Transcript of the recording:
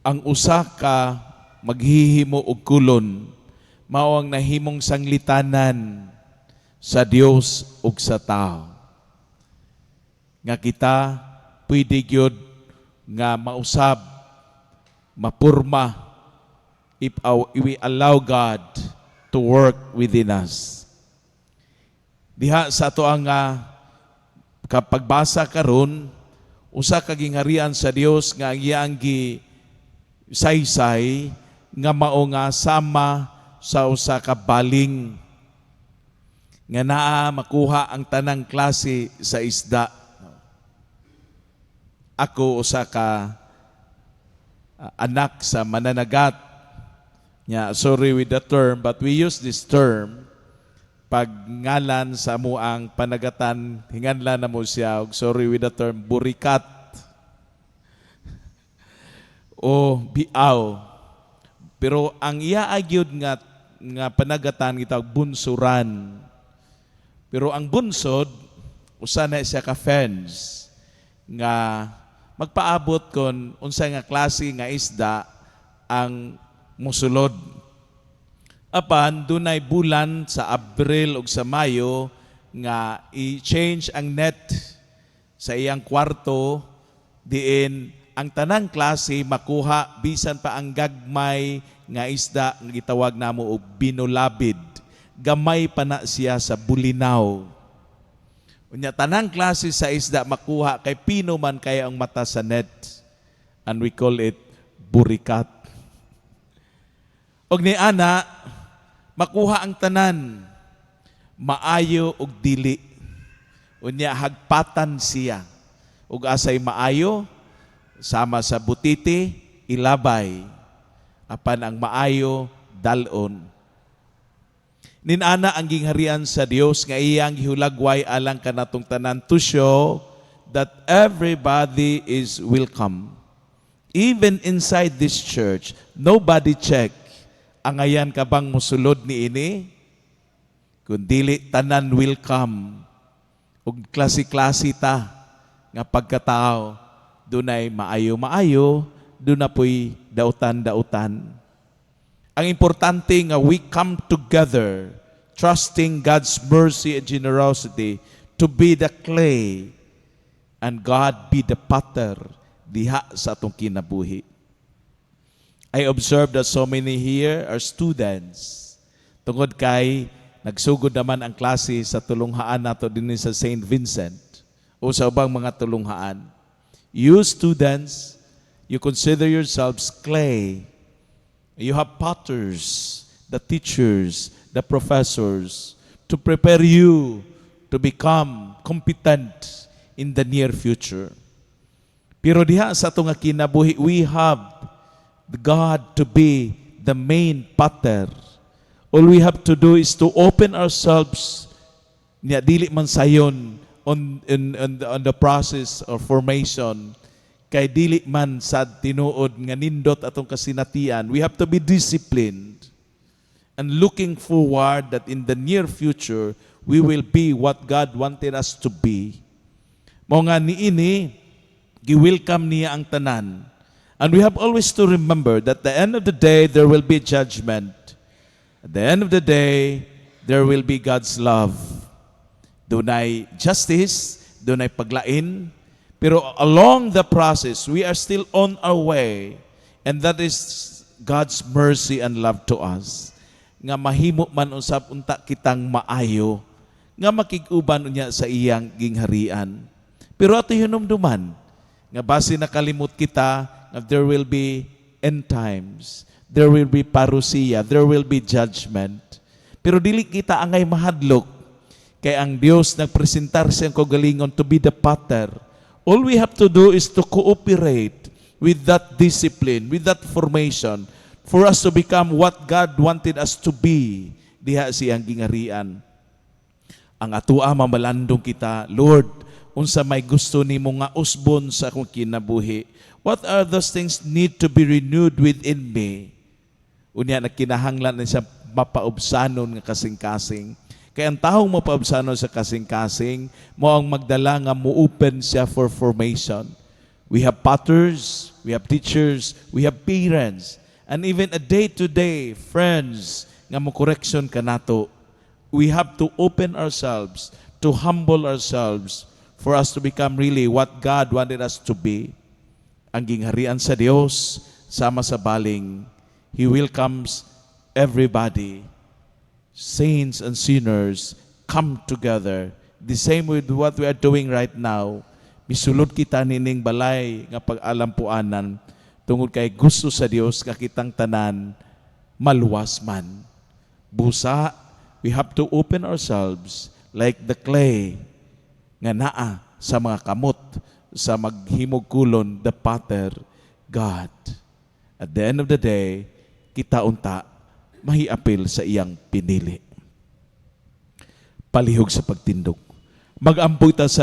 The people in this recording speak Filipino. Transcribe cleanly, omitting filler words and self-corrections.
ang usa ka maghihimo og kulon mao ang nahimong sanglitanan sa Dios ug sa tao. Nga kita pwede gyud nga mausab, mapurma if we allow God to work within us. Diha sa ato ang kapagbasa karon, usa ka gingharian sa Dios nga iyang saysay nga mao nga sama sa usa ka baling nga naa makuha ang tanang klase sa isda. Ako usa ka anak sa mananagat. Sorry with the term, but we use this term pag ngalan sa amuang panagatan, hinganlan na mo siya, sorry with the term, burikat o biaw. Pero ang iaagyod nga panagatan kita bunsuran. Pero ang bunsod, usa na siya ka fence nga magpaabot kon unsay nga klase nga isda ang musulod. Apan dunay bulan sa Abril ug sa Mayo nga i-change ang net sa iyang kwarto diin ang tanang klase makuha bisan pa ang gagmay nga isda nga gitawag namo og binulabid. Gamay pa na siya sa bulinaw. Unya tanang klase sa isda makuha kay pino man kay ang mata sa net, and we call it burikat. Og ni ana makuha ang tanan, maayo og dili. Unya hagpatan siya. Ug asay maayo sama sa butiti ilabay. Apan ang maayo dalon. Ninana ang gingharian sa Dios nga iyang gihulagway alang kanatong tanan to show that everybody is welcome. Even inside this church, nobody check ang ayan ka bang musulod ni ini? Kundili tanan welcome. Ug klase-klase ta nga pagkatao dunay maayo-maayo, duna poy dautan-dautan. Ang importante nga we come together trusting God's mercy and generosity to be the clay and God be the potter diha sa atong kinabuhi. I observed that so many here are students. Tungod kay nagsugod naman ang klase sa tulunghaan nato dinhi sa St. Vincent o sa ubang mga tulunghaan. You students, you consider yourselves clay. You have potters, the teachers, the professors, to prepare you to become competent in the near future. Pero diha sa itong kinabuhi, we have God to be the main potter. All we have to do is to open ourselves, niya dili man sayon on the process of formation, kay dili man sad tinuod nga nindot atong kasinatian. We have to be disciplined and looking forward that in the near future we will be what God wanted us to be. Mao nga niini gi-welcome niya ang tanan. And we have always to remember that at the end of the day there will be judgment. At the end of the day there will be God's love. Dunay justice, dunay paglain. Pero along the process, we are still on our way. And that is God's mercy and love to us. Nga mahimo man usab unta kitang maayo. Nga makig-uban unya sa iyang gingharian. Pero ato hinumduman, nga base nakalimot kita, nga there will be end times. There will be parousia. There will be judgment. Pero dili kita angay mahadlok. Kay ang Dios nagpresentar siyang kagalingon to be the potter. All we have to do is to cooperate with that discipline, with that formation, for us to become what God wanted us to be. Diha siyang gingarian. Ang atua mamalandong kita, Lord, unsa may gusto nimo nga usbon sa akong kinabuhi? What are those things need to be renewed within me? Unya nagkinahanglan na siya mapaubsanon nga kasing-kasing. Kaya ang taong mapaubsanon sa kasing-kasing, mo ang magdala nga mo-open siya for formation. We have potters, we have teachers, we have parents, and even a day-to-day friends nga mo correction kanato. We have to open ourselves, to humble ourselves for us to become really what God wanted us to be. Ang gingharian sa Dios sama sa baling, He welcomes everybody. Saints and sinners come together. The same with what we are doing right now. Misulod kita nining balay nga pag-alampuanan tungod kay gusto sa Dios kakitang tanan maluwas man. Busa, we have to open ourselves like the clay nga naa sa mga kamot sa maghimog kulon, the potter, God. At the end of the day, kita unta mahiapil sa iyang pinili. Palihog sa pagtindog. Mag-ampoy ta sa